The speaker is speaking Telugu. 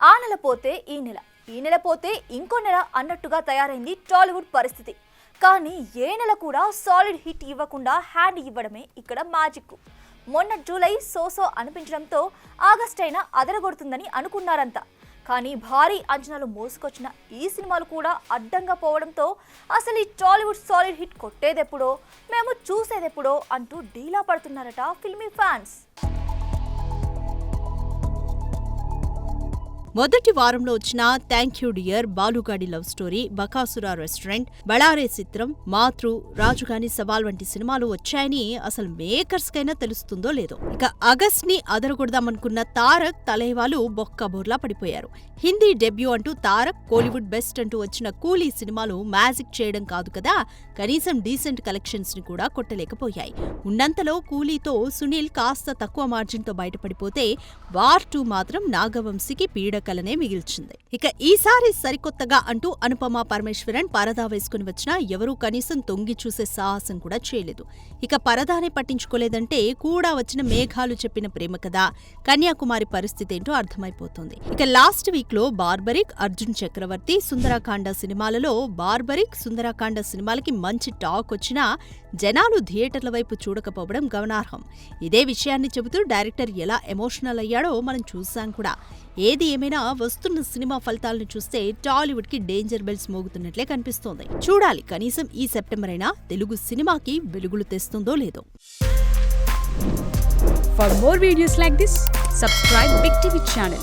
ఆ నెల పోతే ఈ నెల పోతే ఇంకో నెల అన్నట్టుగా తయారైంది టాలీవుడ్ పరిస్థితి. కానీ ఏ నెల కూడా సాలిడ్ హిట్ ఇవ్వకుండా హ్యాండ్ ఇవ్వడమే ఇక్కడ మ్యాజిక్. మొన్న జూలై సోసో అనిపించడంతో ఆగస్ట్ అయినా అదరగొడుతుందని అనుకున్నారంతా. కానీ భారీ అంచనాలు మోసుకొచ్చిన ఈ సినిమాలు కూడా అడ్డంగా పోవడంతో అసలు ఈ టాలీవుడ్ సాలిడ్ హిట్ కొట్టేదెప్పుడో, మేము చూసేదెప్పుడో అంటూ డీలా పడుతున్నారట ఫిల్మీ ఫ్యాన్స్. మొదటి వారంలో వచ్చిన థ్యాంక్ యూ డియర్, బాలుగాడి లవ్ స్టోరీ, బకాసురా రెస్టారెంట్, బళారే చిత్రం, మాతృ, రాజుగాని సవాల్ వంటి సినిమాలు వచ్చాయని అసలు మేకర్స్ కైనా తెలుస్తుందో లేదో. ఇక ఆగస్ట్ ని అదరగొడదామనుకున్న తారక్ తలేవాలు బొక్కబోర్లా పడిపోయారు. హిందీ డెబ్యూ అంటూ తారక్, కోలీవుడ్ బెస్ట్ అంటూ వచ్చిన కూలీ సినిమాలు మ్యాజిక్ చేయడం కాదు కదా, కనీసం డీసెంట్ కలెక్షన్స్ ని కూడా కొట్టలేకపోయాయి. ఉన్నంతలో కూలీతో సునీల్ కాస్త తక్కువ మార్జిన్ తో బయటపడిపోతే వార్ 2 మాత్రం నాగవంశీకి పీడకలనే మిగిల్చింది. ఇక ఈసారి సరికొత్తగా అంటూ అనుపమ పరమేశ్వరన్ పరదా వేసుకుని వచ్చినా ఎవరూ కనీసం తొంగి చూసే సాహసం కూడా చేయలేదు. ఇక పరదానే పట్టించుకోలేదంటే కూడా వచ్చిన మేఘాలు చెప్పిన ప్రేమ కథ, కన్యాకుమారి పరిస్థితి ఏంటో అర్థమైపోతుంది. ఇక లాస్ట్ వీక్ లో బార్బరిక్, అర్జున్ చక్రవర్తి, సుందరాకాండ సినిమాలలో బార్బరిక్, సుందరాకాండ సినిమాలకి మంచి టాక్ వచ్చినా జనాలు థియేటర్ల వైపు చూడకపోవడం గమనార్హం. ఇదే విషయాన్ని చెబుతూ డైరెక్టర్ ఎలా ఎమోషనల్ అయ్యాడో మనం చూసాం కూడా. ఏది ఏమైనా వస్తున్న సినిమా ఫలితాలను చూస్తే టాలీవుడ్ కి డేంజర్ బెల్స్ మోగుతున్నట్లే కనిపిస్తోంది. చూడాలి కనీసం ఈ సెప్టెంబర్ అయినా తెలుగు సినిమాకి వెలుగులు తెస్తుందో లేదో. For more videos like this, subscribe Big TV channel.